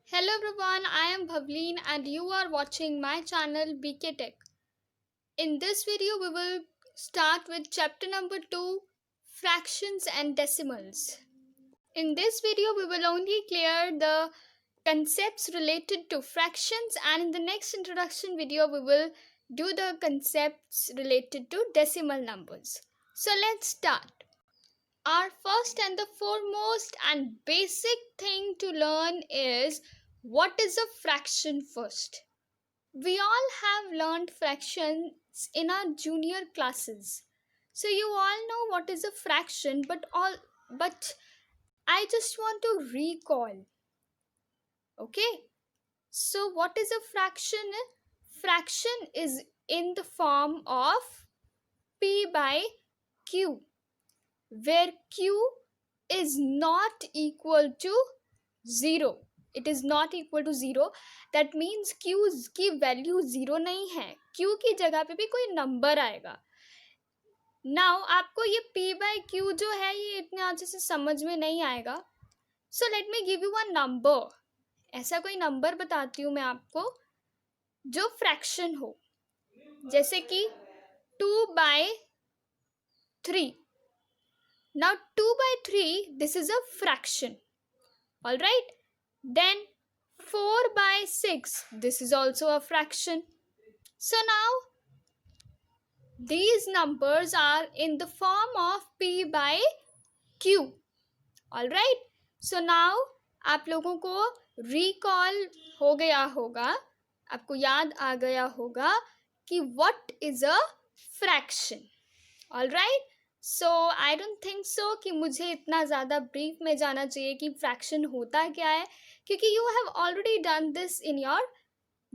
Hello everyone, I am Bhavleen and you are watching my channel BK Tech. In this video, we will start with chapter number 2, Fractions and Decimals. In this video, we will only clear the concepts related to fractions, and in the next introduction video, we will do the concepts related to decimal numbers. So let's start. Our first and the foremost and basic thing to learn is what is a fraction first. We all have learned fractions in our junior classes. So you all know what is a fraction, but I just want to recall. Okay? So what is a fraction? Fraction is in the form of P by Q, where Q is not equal to 0. It is not equal to 0. That means Q की value 0 नहीं है. Q की जगह पे भी कोई number आएगा. Now आपको ये P by Q जो है ये इतने अच्छे से समझ में नहीं आएगा. So let me give you a number. ऐसा कोई नंबर बताती हूँ मैं आपको जो फ्रैक्शन हो, जैसे कि 2/3. Now 2/3, this is a fraction. Alright. Then 4/6, this is also a fraction. So now these numbers are in the form of P by Q. Alright. So now आप लोगों को recall हो गया होगा, आपको याद आ गया होगा कि what is a fraction. Alright. So I don't think so कि मुझे इतना ज़्यादा ब्रीफ में जाना चाहिए कि फ्रैक्शन होता क्या है, क्योंकि you have already done this in your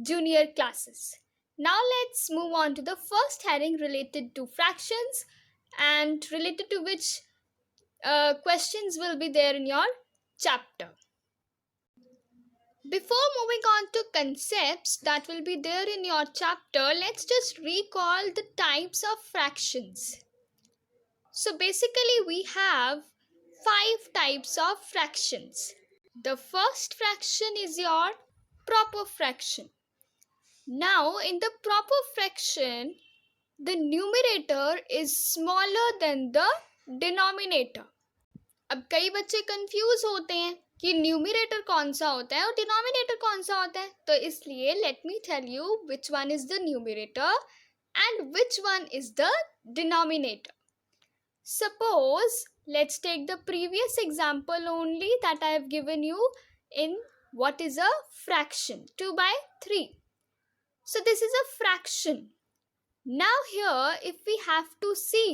junior classes. Now let's move on to the first heading related to fractions and related to which questions will be there in your chapter. Before moving on to concepts that will be there in your chapter, let's just recall the types of fractions. So basically we have 5 types of fractions. The first fraction is your proper fraction. Now in the proper fraction, the numerator is smaller than the denominator. अब कई बच्चे confuse होते हैं कि numerator कौन सा होता है और डिनोमिनेटर कौन सा होता है, तो इसलिए let me tell you which one is the numerator and which one is the denominator. Suppose, let's take the previous example only that I have given you in what is a fraction, 2/3. So this is a fraction. Now here, if we have to see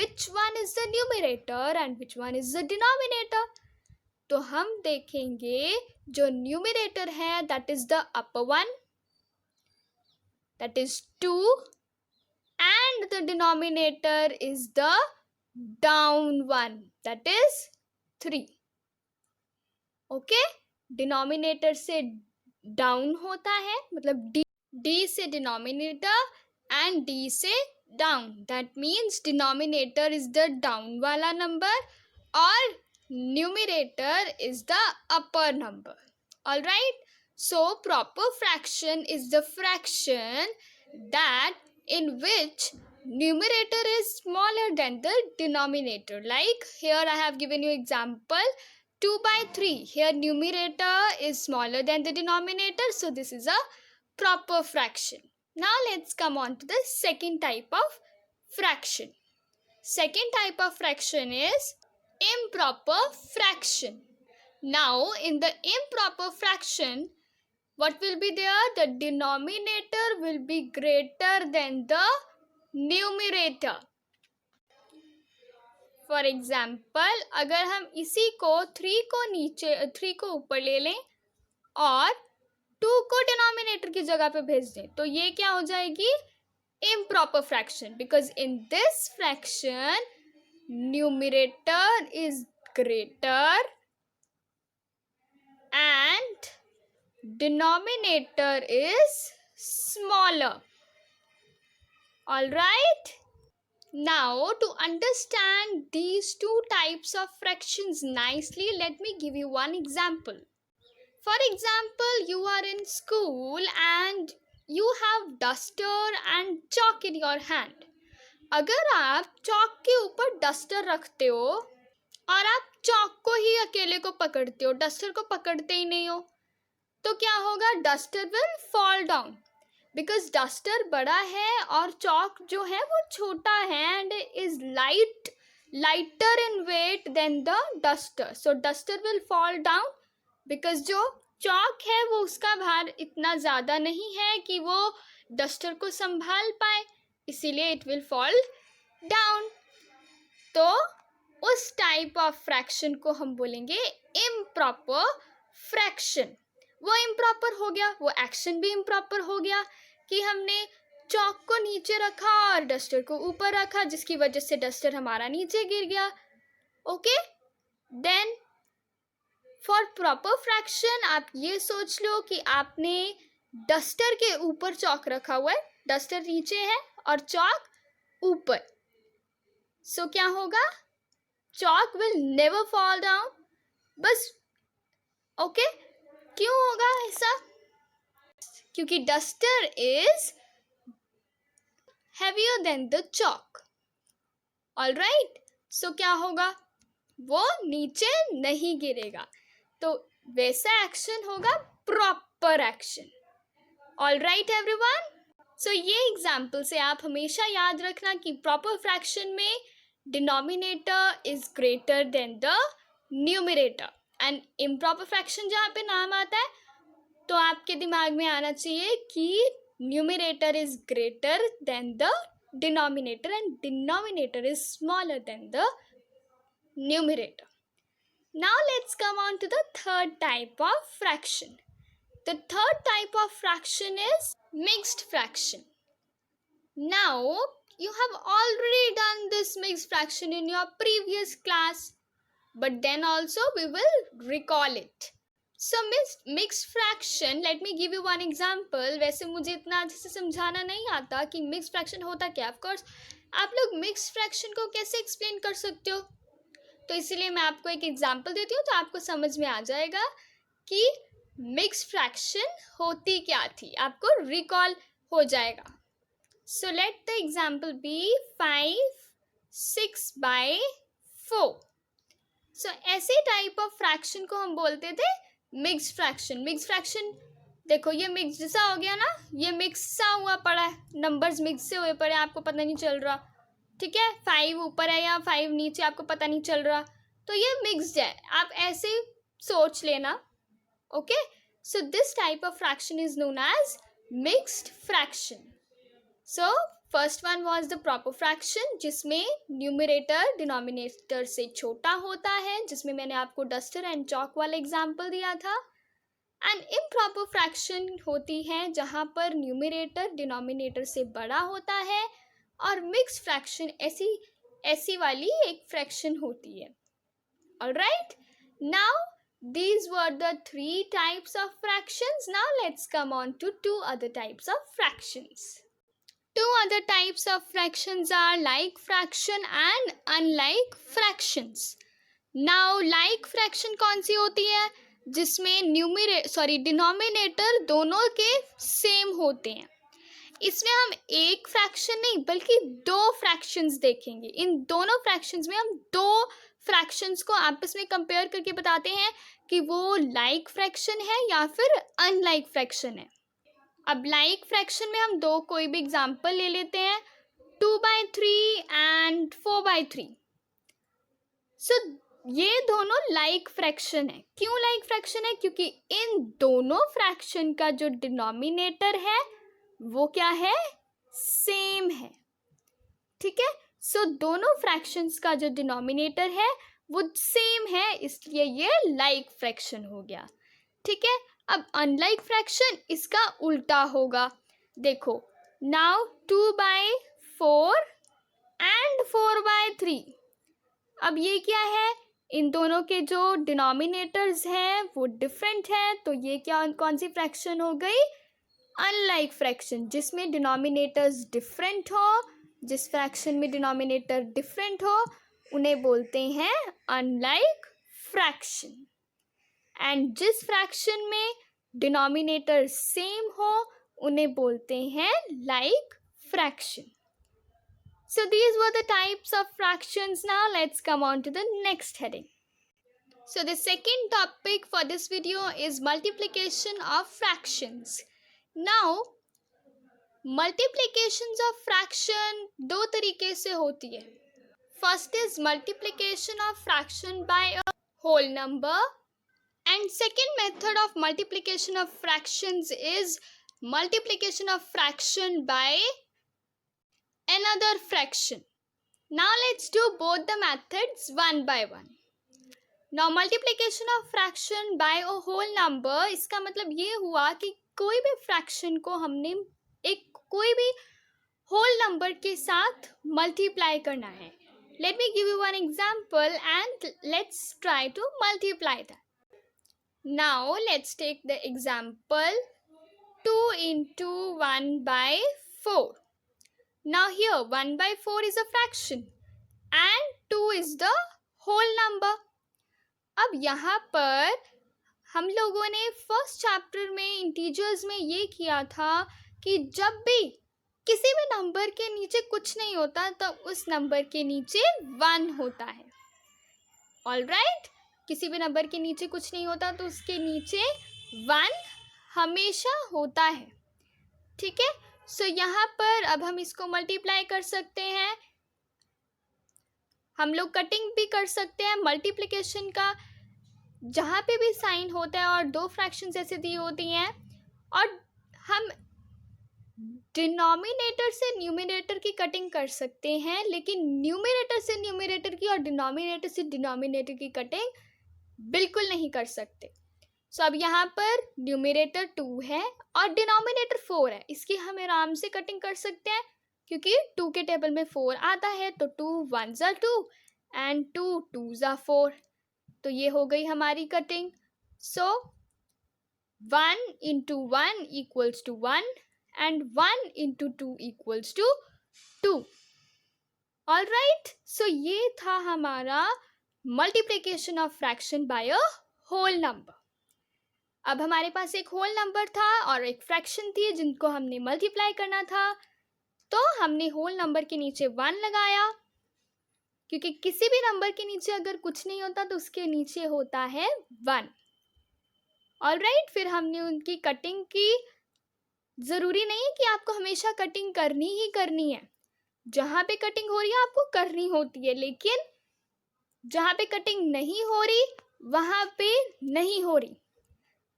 which one is the numerator and which one is the denominator, तो हम देखेंगे जो numerator है that is the upper one, that is 2, and the denominator is the down one, that is 3. Okay, denominator से down होता है, मतलब D से denominator and D से down. That means denominator is the down वाला number और numerator is the upper number. Alright, so proper fraction is the fraction that in which numerator is smaller than the denominator. Like here I have given you example 2/3. Here numerator is smaller than the denominator, so this is a proper fraction. Now let's come on to the second type of fraction. Second type of fraction is improper fraction. Now in the improper fraction, what will be there? The denominator will be greater than the numerator. For example, अगर हम इसी को 3 को ऊपर ले लें और 2 को डिनोमिनेटर की जगह पे भेज दें, तो ये क्या हो जाएगी? Improper fraction, because in this fraction numerator is greater and denominator is smaller. Alright. Now to understand these two types of fractions nicely, let me give you one example. For example, you are in school and you have duster and chalk in your hand. अगर आप चौक के ऊपर duster रखते हो और आप चौक को ही अकेले को पकड़ते हो, डस्टर को पकड़ते ही नहीं हो, तो क्या होगा? Duster will fall down because duster बड़ा है और चौक जो है वो छोटा है and is lighter in weight than the duster. So duster will fall down because जो चौक है वो उसका भार इतना ज़्यादा नहीं है कि वो डस्टर को संभाल पाए, इसीलिए इट विल फॉल डाउन. तो उस टाइप ऑफ फ्रैक्शन को हम बोलेंगे इम्प्रॉपर फ्रैक्शन. वो इम्प्रॉपर हो गया, वो एक्शन भी इम्प्रॉपर हो गया कि हमने चौक को नीचे रखा और डस्टर को ऊपर रखा, जिसकी वजह से डस्टर हमारा नीचे गिर गया. Okay, then for proper fraction आप ये सोच लो कि आपने डस्टर के ऊपर चौक रखा हुआ है, डस्टर नीचे है और चौक ऊपर. सो क्या होगा? चौक विल नेवर फॉल डाउन. बस ओके, क्यों होगा ऐसा? क्योंकि duster is heavier than the chalk. All right, so क्या होगा? वो नीचे नहीं गिरेगा. तो वैसा एक्शन होगा proper action. All right everyone, so ये एग्जाम्पल से आप हमेशा याद रखना कि प्रॉपर फ्रैक्शन में denominator is greater than the numerator and improper fraction जहाँ पे नाम आता है तो आपके दिमाग में आना चाहिए कि numerator is greater than the denominator and denominator is smaller than the numerator. Now let's come on to the third type of fraction. The third type of fraction is mixed fraction. Now you have already done this mixed fraction in your previous class, but then also we will recall it. So mixed fraction, let me give you one example. वैसे मुझे इतना अच्छे से समझाना नहीं आता कि mixed fraction होता क्या. Of course, आप लोग mixed fraction को कैसे explain कर सकते हो, तो इसीलिए मैं आपको एक example देती हूँ तो आपको समझ में आ जाएगा कि mixed fraction होती क्या थी, आपको recall हो जाएगा. So let the example be 5/6/4. So ऐसे टाइप ऑफ फ्रैक्शन को हम बोलते थे मिक्स्ड फ्रैक्शन. मिक्स फ्रैक्शन देखो, ये मिक्स जैसा हो गया ना, ये मिक्स सा हुआ पड़ा है, नंबर्स मिक्स से हुए पड़े, आपको पता नहीं चल रहा. ठीक है, 5 ऊपर है या 5 नीचे, आपको पता नहीं चल रहा, तो ये मिक्स्ड है. आप ऐसे सोच लेना. Okay, so this type of fraction is known as mixed fraction. So first one was the proper fraction जिसमें न्यूमरेटर डिनोमिनेटर से छोटा होता है, जिसमें मैंने आपको डस्टर एंड चॉक वाला एग्जाम्पल दिया था. एंड इम्प्रॉपर फ्रैक्शन होती है जहाँ पर न्यूमरेटर डिनोमिनेटर से बड़ा होता है, और मिक्स फ्रैक्शन ऐसी वाली एक फ्रैक्शन होती है. Alright, now these were the 3 types of fractions. Now let's come on to 2 other types of fractions. 2 other types of fractions are like fraction and unlike fractions. Now like fraction कौन सी होती है? जिसमें denominator दोनों के same होते हैं. इसमें हम एक फ्रैक्शन नहीं बल्कि 2 फ्रैक्शंस देखेंगे. इन दोनों फ्रैक्शंस में हम 2 फ्रैक्शंस को आपस में कंपेयर करके बताते हैं कि वो लाइक फ्रैक्शन है या फिर अनलाइक फ्रैक्शन है. अब लाइक फ्रैक्शन में हम 2 कोई भी एग्जांपल ले लेते हैं, 2/3 एंड 4/3. सो ये दोनों लाइक फ्रैक्शन है. क्यों लाइक फ्रैक्शन है? क्योंकि इन दोनों फ्रैक्शन का जो डिनोमिनेटर है वो क्या है? सेम है. ठीक है, सो दोनों फ्रैक्शंस का जो डिनोमिनेटर है वो सेम है, इसलिए ये लाइक फ्रैक्शन हो गया. ठीक है, अब अनलाइक फ्रैक्शन इसका उल्टा होगा. देखो, नाउ 2/4 एंड 4/3. अब ये क्या है? इन दोनों के जो डिनोमिनेटर्स हैं वो डिफरेंट है, तो ये क्या कौन सी फ्रैक्शन हो गई? Unlike fraction. जिसमें डिनोमिनेटर्स डिफरेंट हो, जिस फ्रैक्शन में डिनोमिनेटर डिफरेंट हो, उन्हें बोलते हैं अनलाइक फ्रैक्शन. एंड जिस फ्रैक्शन में डिनोमिनेटर सेम हो उन्हें बोलते हैं like fraction. So these were the types of fractions. Now let's come on to the next heading. So the second topic for this video is multiplication of fractions. Now multiplications of fraction दो तरीके से होती है. First is multiplication of fraction by a whole number, and second method of multiplication of fractions is multiplication of fraction by another fraction. Now let's do both the methods one by one. Now multiplication of fraction by a whole number, इसका मतलब ये हुआ कि कोई भी fraction को हमने कोई भी होल नंबर के साथ मल्टीप्लाई करना है. Let me give you one example and let's try to multiply that. Now let's take the example 2 into 1 by 4. Now here 1 by 4 is a fraction and 2 is the whole number. अब यहाँ पर हम लोगों ने first chapter में integers में ये किया था कि जब भी किसी भी नंबर के नीचे कुछ नहीं होता तो उस नंबर के नीचे 1 होता है. ऑलराइट, किसी भी नंबर के नीचे कुछ नहीं होता तो उसके नीचे 1 हमेशा होता है. ठीक है. सो यहाँ पर अब हम इसको मल्टीप्लाई कर सकते हैं. हम लोग कटिंग भी कर सकते हैं. मल्टीप्लिकेशन का जहाँ पे भी साइन होता है और दो फ्रैक्शंस ऐसे दी होती हैं और हम डिनोमिनेटर से न्यूमरेटर की कटिंग कर सकते हैं, लेकिन न्यूमरेटर से न्यूमरेटर की और डिनोमिनेटर से डिनोमिनेटर की कटिंग बिल्कुल नहीं कर सकते. सो अब यहाँ पर न्यूमरेटर 2 है और डिनोमिनेटर 4 है. इसकी हम आराम से कटिंग कर सकते हैं क्योंकि 2 के टेबल में 4 आता है तो 2 1s are 2 and 2 2s are 4. तो ये हो गई हमारी cutting. So 1 into 1 equals to 1 and 1 into 2 equals to 2. Alright, so ये था हमारा multiplication of fraction by a whole number. अब हमारे पास एक होल नंबर था और एक फ्रैक्शन थी जिनको हमने मल्टीप्लाई करना था. तो हमने होल नंबर के नीचे 1 लगाया क्योंकि किसी भी नंबर के नीचे अगर कुछ नहीं होता तो उसके नीचे होता है 1. ऑलराइट, फिर हमने उनकी कटिंग की. ज़रूरी नहीं है कि आपको हमेशा कटिंग करनी ही करनी है. जहाँ पे कटिंग हो रही है आपको करनी होती है, लेकिन जहाँ पे कटिंग नहीं हो रही वहाँ पे नहीं हो रही.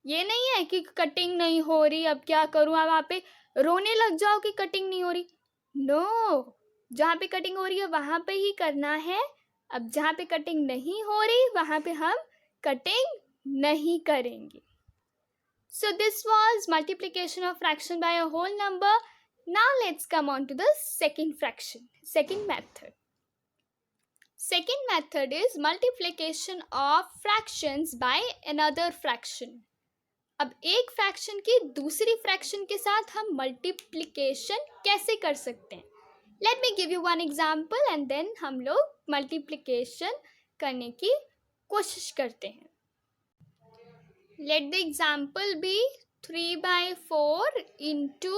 ये नहीं है कि कटिंग नहीं हो रही अब क्या करूँ, अब वहाँ पे रोने लग जाओ कि कटिंग नहीं हो रही. नो, जहाँ पे कटिंग हो रही है वहाँ पे ही करना है. अब जहाँ पे कटिंग नहीं हो रही वहाँ पे हम कटिंग नहीं करेंगे. So this was multiplication of fraction by a whole number. Now let's come on to the second method. Second method is multiplication of fractions by another fraction. अब एक फ्रैक्शन की दूसरी फ्रैक्शन के साथ हम मल्टीप्लिकेशन कैसे कर सकते हैं? Let me give you one example and then हम लोग मल्टीप्लिकेशन करने की कोशिश करते हैं. Let the example be 3 by 4 into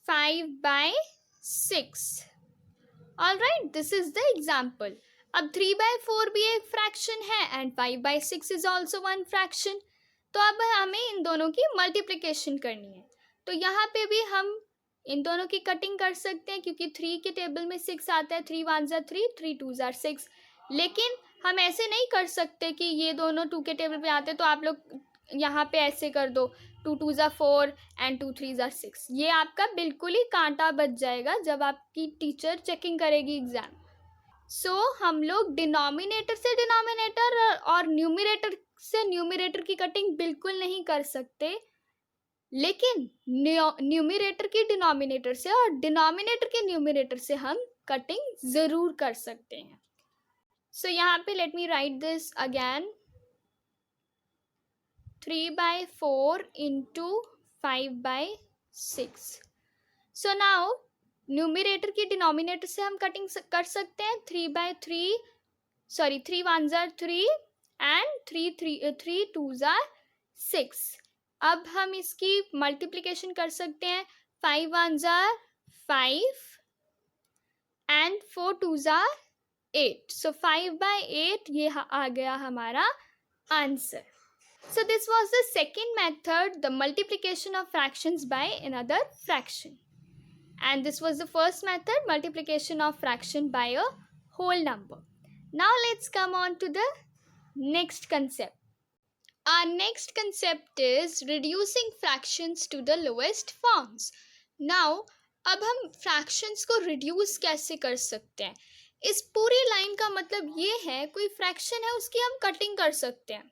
5 by 6. Alright, this is the example. अब 3 by 4 भी एक फ्रैक्शन है and 5 by 6 is also one fraction. तो अब हमें इन दोनों की मल्टीप्लिकेशन करनी है. तो यहाँ पे भी हम इन दोनों की कटिंग कर सकते हैं क्योंकि 3 के टेबल में 6 आता है. 3 1s are 3, 3 2s are 6. लेकिन हम ऐसे नहीं कर सकते कि ये दोनों 2 के टेबल पे आते तो आप लोग यहाँ पे ऐसे कर दो 2 2s are 4 and 2 3s are 6. ये आपका बिल्कुल ही कांटा बच जाएगा जब आपकी टीचर चेकिंग करेगी एग्जाम. सो हम लोग डिनोमिनेटर से डिनोमिनेटर और न्यूमरेटर से न्यूमरेटर की कटिंग बिल्कुल नहीं कर सकते, लेकिन न्यूमरेटर की डिनोमिनेटर से और डिनोमिनेटर के न्यूमरेटर से हम कटिंग ज़रूर कर सकते हैं. सो यहाँ पे let me right this again. 3 by 4 into 5 by 6. So now numerator की डिनोमिनेटर से हम कटिंग कर सकते हैं. 3 1s are 3 and three twos are 6. अब हम इसकी मल्टीप्लिकेशन कर सकते हैं. 5 ones are 5 and 4 twos are 8. So 5/8 ये आ गया हमारा answer. So this was the second method, the multiplication of fractions by another fraction. And this was the first method, multiplication of fraction by a whole number. Now let's come on to the next concept. Our next concept is reducing fractions to the lowest forms. Now अब हम fractions को reduce कैसे कर सकते हैं. इस पूरी line का मतलब ये है, कोई fraction है उसकी हम cutting कर सकते हैं.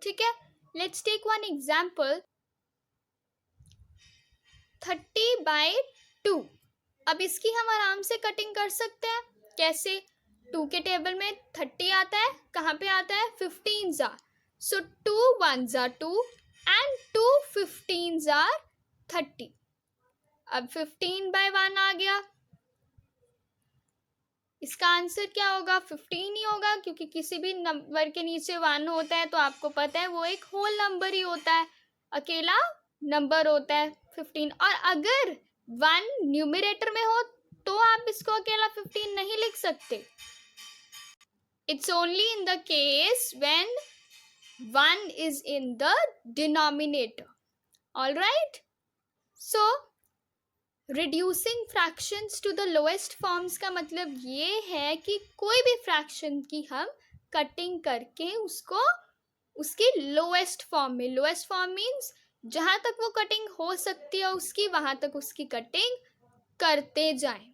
ठीक है, let's take one example. 30/2. अब इसकी हम आराम से कटिंग कर सकते हैं. कैसे? 2 के टेबल में 30 आता है, कहाँ पे आता है? 15s are. So 2 ones are 2 and 2 15s are 30. अब 15/1 आ गया. इसका आंसर क्या होगा? 15 ही होगा, क्योंकि किसी भी नंबर के नीचे 1 होता है तो आपको पता है वो एक होल नंबर ही होता है, अकेला नंबर होता है 15. और अगर 1 न्यूमरेटर में हो तो आप इसको अकेला 15 नहीं लिख सकते. It's only in the case when 1 is in the denominator. All right? So reducing fractions to the lowest forms का मतलब ये है कि कोई भी fraction की हम cutting करके उसको उसकी lowest form में, lowest form means जहाँ तक वो cutting हो सकती है उसकी, वहाँ तक उसकी cutting करते जाएं.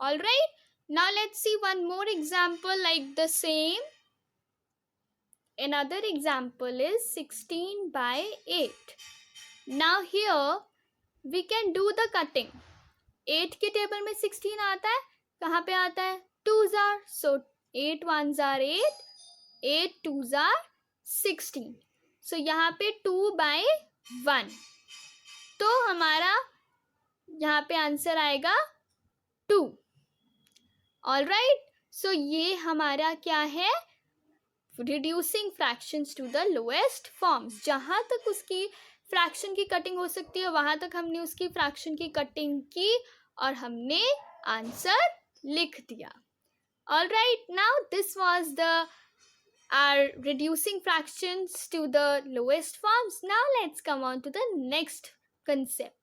All right? Now let's see one more example like the same. Another example is 16/8. Now here we can do the cutting. 8 के टेबल में 16 आता है, कहाँ पे आता है? 2s are. So 8 ones are 8, 8 twos are 16. So यहाँ पे 2/1. तो हमारा यहाँ पे आंसर आएगा 2. All right? So ये हमारा क्या है? Reducing fractions to the lowest forms. जहाँ तक उसकी फ्रैक्शन की कटिंग हो सकती है वहाँ तक हमने उसकी फ्रैक्शन की कटिंग की और हमने आंसर लिख दिया. All right, now this was the our reducing fractions to the lowest forms. Now let's come on to the next concept.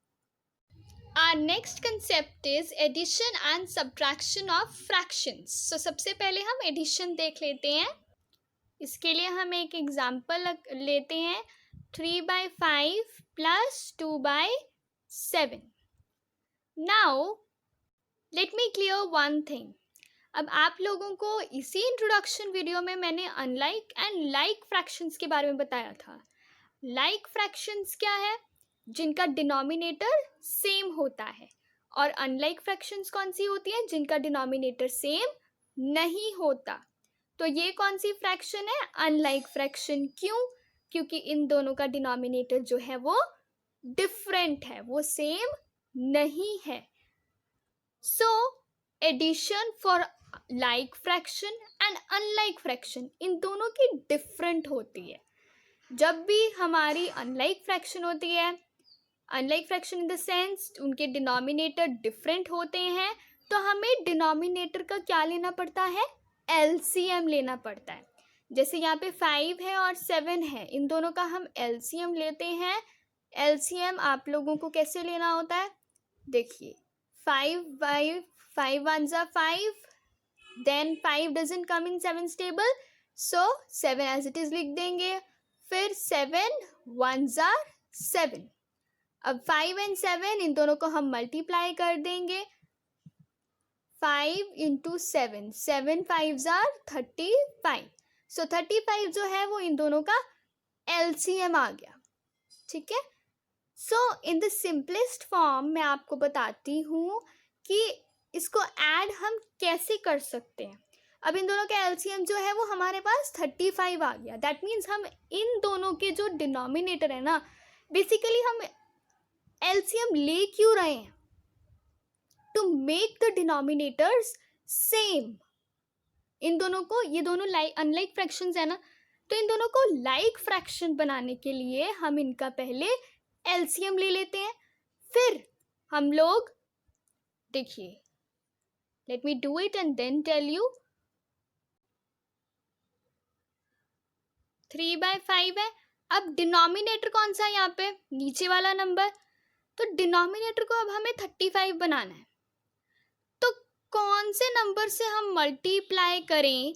Our next concept is addition and subtraction of fractions. So सबसे पहले हम addition देख लेते हैं. इसके लिए हम एक एग्जाम्पल लेते हैं. 3/5 plus 2/7. Now let me clear one thing. अब आप लोगों को इसी इंट्रोडक्शन वीडियो में मैंने अनलाइक एंड लाइक फ्रैक्शंस के बारे में बताया था. लाइक फ्रैक्शंस क्या है? जिनका डिनोमिनेटर सेम होता है. और अनलाइक फ्रैक्शंस कौन सी होती है? जिनका डिनोमिनेटर सेम नहीं होता. तो ये कौन सी फ्रैक्शन है? Unlike fraction. क्यों? क्योंकि इन दोनों का डिनोमिनेटर जो है वो डिफरेंट है, वो सेम नहीं है. So addition for like fraction and unlike fraction, इन दोनों की डिफरेंट होती है. जब भी हमारी अनलाइक फ्रैक्शन होती है, unlike fraction in the sense उनके डिनोमिनेटर डिफरेंट होते हैं, तो हमें डिनोमिनेटर का क्या लेना पड़ता है? LCM लेना पड़ता है. जैसे यहाँ पे 5 है और 7 है, इन दोनों का हम LCM लेते हैं. LCM आप लोगों को कैसे लेना होता है? देखिए, 5 ones are 5, then 5 doesn't come in 7's table, so 7 as it is लिख देंगे. फिर 7 ones are 7. अब 5 and 7 इन दोनों को हम मल्टीप्लाई कर देंगे. 5 into 7, 7 5s are 35. So 35 जो है वो इन दोनों का LCM आ गया. ठीक है. सो इन द सिंपलेस्ट फॉर्म मैं आपको बताती हूँ कि इसको ऐड हम कैसे कर सकते हैं. अब इन दोनों का LCM जो है वो हमारे पास 35 आ गया. दैट मीन्स हम इन दोनों के जो डिनोमिनेटर है ना, बेसिकली हम LCM ले क्यों रहे हैं? To make the denominators same. इन दोनों को, ये दोनों अनलाइक फ्रैक्शंस है ना, तो इन दोनों को लाइक फ्रैक्शन बनाने के लिए हम इनका पहले एलसीएम ले लेते हैं। फिर हम लोग, देखिए, let me do it and then tell you. 3/5 है। अब डिनोमिनेटर कौन सा है यहाँ पे, नीचे वाला नंबर, तो डिनोमिनेटर को अब हमें 35 बनाना है। तो कौन से नंबर से हम मल्टीप्लाई करें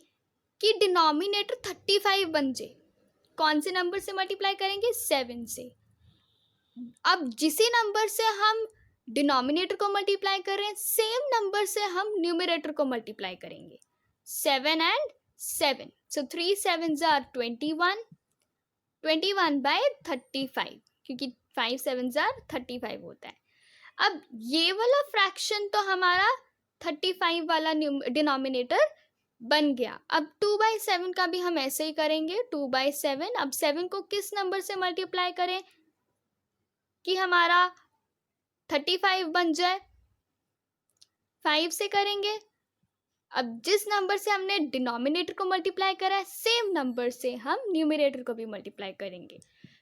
कि डिनोमिनेटर 35 बन जाए? कौन से नंबर से मल्टीप्लाई करेंगे? 7 से। अब जिसी नंबर से हम डिनोमिनेटर को मल्टीप्लाई करें, सेम नंबर से हम न्यूमरेटर को मल्टीप्लाई करेंगे, 7 and 7। सो 3 7s are 21, 21/35, क्योंकि 5 7s are 35 होता है। अब ये वाला फ्रैक्शन तो हमारा 35 वाला डिनोमिनेटर बन गया। अब 2/7 का भी हम ऐसे ही करेंगे, 2/7। अब 7 को किस नंबर से मल्टीप्लाई करें कि हमारा 35 बन जाए? 5 से करेंगे। अब जिस नंबर से हमने डिनोमिनेटर को मल्टीप्लाई करा है, सेम नंबर से हम न्यूमरेटर को भी मल्टीप्लाई करेंगे।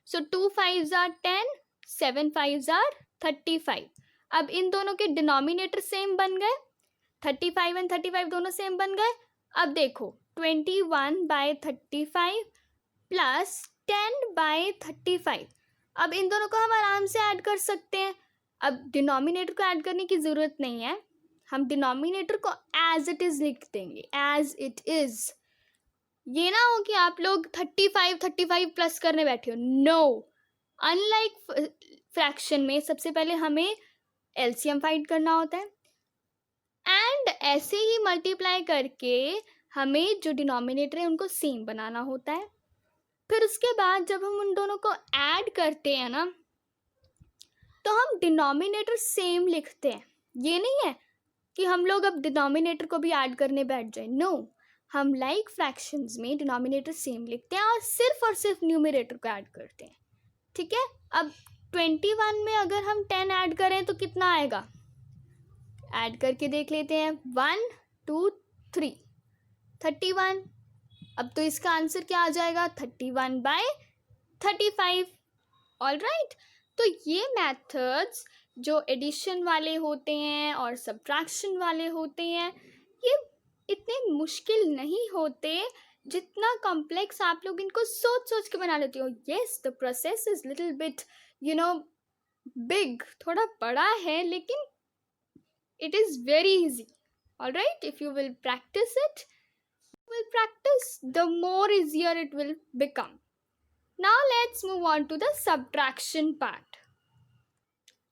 सो 2 5s are 10, 7 5s are 35। अब इन दोनों के डिनोमिनेटर सेम बन गए, 35 एंड 35 दोनों सेम बन गए। अब देखो, 21/35 प्लस 10/35। अब इन दोनों को हम आराम से ऐड कर सकते हैं। अब डिनोमिनेटर को ऐड करने की ज़रूरत नहीं है, हम डिनोमिनेटर को एज इट इज़ लिख देंगे, एज इट इज़। ये ना हो कि आप लोग 35 प्लस करने बैठे हो, नो। अनलाइक फ्रैक्शन में सबसे पहले हमें एलसीएम फाइंड करना होता है, एंड ऐसे ही मल्टीप्लाई करके हमें जो डिनोमिनेटर है उनको सेम बनाना होता है। फिर उसके बाद जब हम उन दोनों को ऐड करते हैं ना, तो हम डिनोमिनेटर सेम लिखते हैं। ये नहीं है कि हम लोग अब डिनोमिनेटर को भी ऐड करने बैठ जाए, नो। हम लाइक फ्रैक्शंस में डिनोमिनेटर सेम लिखते हैं और सिर्फ न्यूमरेटर को ऐड करते हैं, ठीक है। अब 21 में अगर हम 10 ऐड करें तो कितना आएगा? ऐड करके देख लेते हैं, 1 2 3 31। अब तो इसका आंसर क्या आ जाएगा? 31/35। ऑलराइट। तो ये मेथड्स जो एडिशन वाले होते हैं और सब्ट्रैक्शन वाले होते हैं, ये इतने मुश्किल नहीं होते जितना कॉम्प्लेक्स आप लोग इनको सोच सोच के बना लेते हो। Yes, the process is little bit big, थोड़ा बड़ा है, लेकिन it is very easy. All right, if you will practice it, the more easier it will become. Now let's move on to the subtraction part.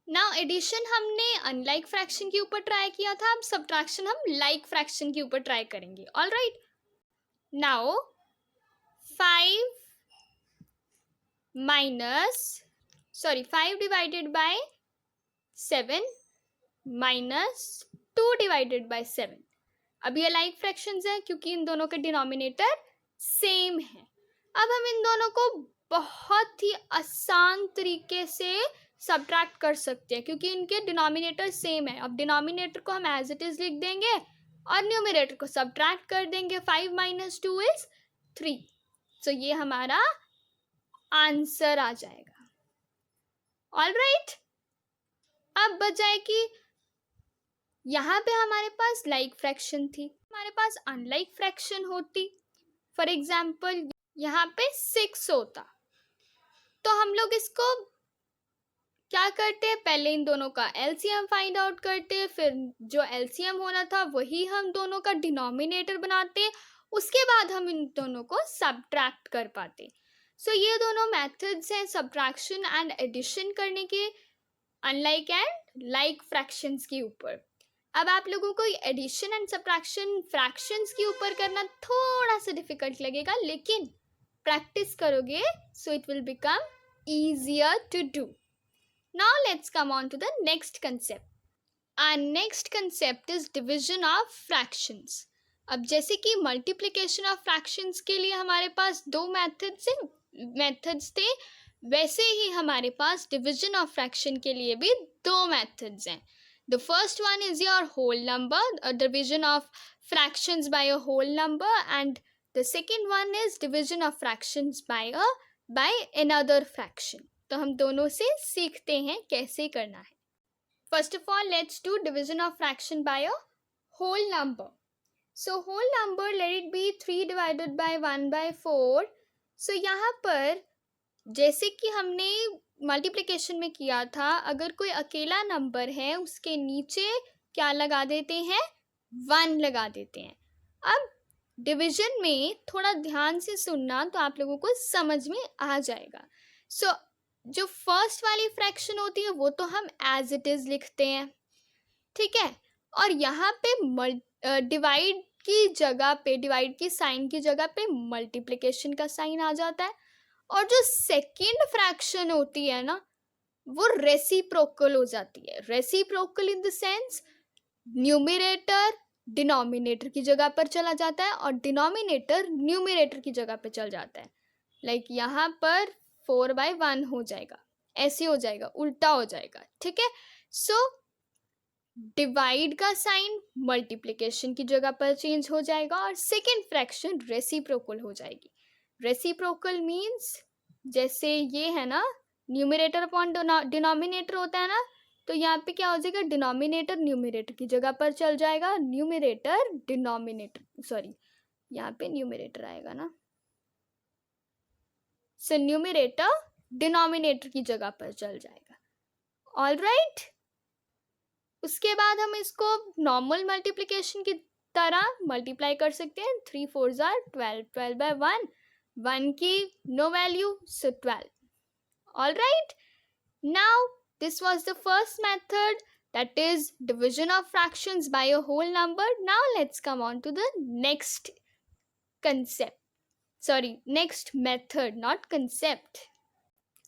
Now addition हमने unlike fraction के ऊपर try किया था, अब subtraction हम like fraction के ऊपर try करेंगे। All right, now 5 divided by 7 minus 2 divided by 7। अब ये लाइक फ्रैक्शंस है क्योंकि इन दोनों के डिनोमिनेटर सेम है। अब हम इन दोनों को बहुत ही आसान तरीके से सब्ट्रैक्ट कर सकते हैं क्योंकि इनके डिनोमिनेटर सेम है। अब डिनोमिनेटर को हम एज इट इज लिख देंगे और न्यूमरेटर को सब्ट्रैक्ट कर देंगे। 5 minus 2 is 3। सो ये हमारा आंसर आ जाएगा। ऑलराइट, अब बजाय कि यहाँ पे हमारे पास लाइक फ्रैक्शन थी, हमारे पास अनलाइक फ्रैक्शन होती। फॉर एग्जाम्पल यहाँ पे 6 होता, तो हम लोग इसको क्या करते, पहले इन दोनों का एलसीएम फाइंड आउट करते, फिर जो एलसीएम होना था वही हम दोनों का डिनोमिनेटर बनाते, उसके बाद हम इन दोनों को सब्ट्रैक्ट कर पाते। सो ये दोनों मेथड्स हैं सब्ट्रैक्शन एंड एडिशन करने के, अनलाइक एंड लाइक फ्रैक्शंस के ऊपर। अब आप लोगों को एडिशन एंड सब्ट्रैक्शन फ्रैक्शंस के ऊपर करना थोड़ा सा डिफिकल्ट लगेगा, लेकिन प्रैक्टिस करोगे so it will become easier to do. Now let's come on to the next concept. Our next concept is division of fractions. अब जैसे कि मल्टीप्लिकेशन ऑफ फ्रैक्शंस के लिए हमारे पास 2 मेथड्स थे, वैसे ही हमारे पास डिवीजन ऑफ फ्रैक्शन के लिए भी 2 मेथड्स हैं। The first one is your whole number, a division of fractions by a whole number, and the second one is division of fractions by another fraction. तो हम दोनों से सीखते हैं कैसे करना है. First of all, let's do division of fraction by a whole number. So whole number, let it be 3 divided by 1 by 4. So यहाँ पर जैसे कि हमने मल्टीप्लिकेशन में किया था, अगर कोई अकेला नंबर है उसके नीचे क्या लगा देते हैं, 1 लगा देते हैं. अब डिवीजन में थोड़ा ध्यान से सुनना तो आप लोगों को समझ में आ जाएगा. सो जो फर्स्ट वाली फ्रैक्शन होती है वो तो हम एज इट इज लिखते हैं, ठीक है. और यहाँ पे डिवाइड की जगह पे, डिवाइड की साइन की जगह पे मल्टीप्लिकेशन का साइन आ जाता है. और जो सेकेंड फ्रैक्शन होती है ना, वो रेसिप्रोकल हो जाती है. Reciprocal in the sense numerator denominator की जगह पर चला जाता है और डिनोमिनेटर न्यूमरेटर की जगह पर चल जाता है. लाइक यहाँ पर 4/1 हो जाएगा, ऐसे हो जाएगा, उल्टा हो जाएगा, ठीक है. सो डिवाइड का साइन मल्टीप्लिकेशन की जगह पर चेंज हो जाएगा और सेकेंड फ्रैक्शन रेसिप्रोकल हो जाएगी. रेसिप्रोकल मीन्स जैसे ये है ना, न्यूमरेटर अपॉन डिनोमिनेटर होता है ना, तो यहाँ पे क्या हो जाएगा, डिनोमिनेटर न्यूमरेटर की जगह पर चल जाएगा, न्यूमरेटर डिनोमिनेटर, सॉरी यहाँ पे न्यूमरेटर आएगा ना, सो न्यूमरेटर डिनोमिनेटर की जगह पर चल जाएगा. All right. उसके बाद हम इसको नॉर्मल मल्टीप्लिकेशन की तरह मल्टीप्लाई कर सकते हैं. 3 4s are 12, 12/1, 1 की no value, so 12. All right. Now this was the first method, that is division of fractions by a whole number. Now let's come on to the next concept. Sorry, next method, not concept.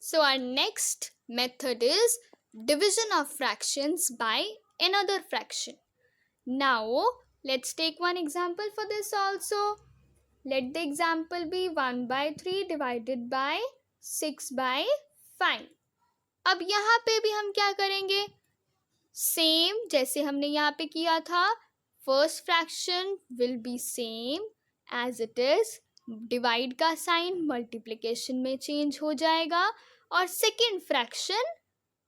So our next method is division of fractions by another fraction. Now let's take one example for this also. Let the example be 1/3 divided by 6/5. अब यहाँ पे भी हम क्या करेंगे, same जैसे हमने यहाँ पे किया था. First fraction will be same as it is, divide का साइन मल्टीप्लिकेशन में चेंज हो जाएगा और सेकेंड फ्रैक्शन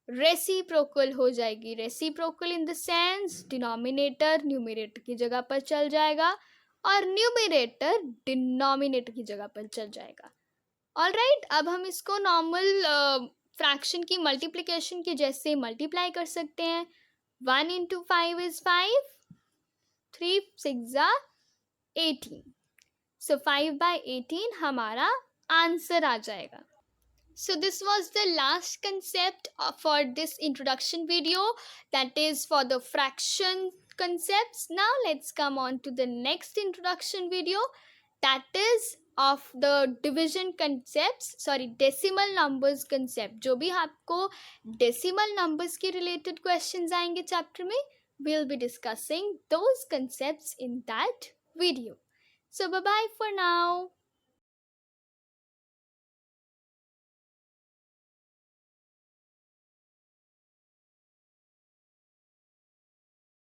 रेसिप्रोकल हो जाएगी. Reciprocal in the sense denominator numerator की जगह पर चल जाएगा और न्यूमरेटर डिनोमिनेटर की जगह पर चल जाएगा. All right. अब हम इसको नॉर्मल फ्रैक्शन की मल्टीप्लिकेशन के जैसे मल्टीप्लाई कर सकते हैं. 1 into 5 is 5, 3 6 are 18. So 5/18 हमारा आंसर आ जाएगा. So this was the last concept for this introduction video, that is for the fraction concepts. Now let's come on to the next introduction video, that is of the division concepts, sorry decimal numbers concept. जो भी आपको decimal numbers के related questions आएंगे chapter में, we'll be discussing those concepts in that video. So bye bye for now.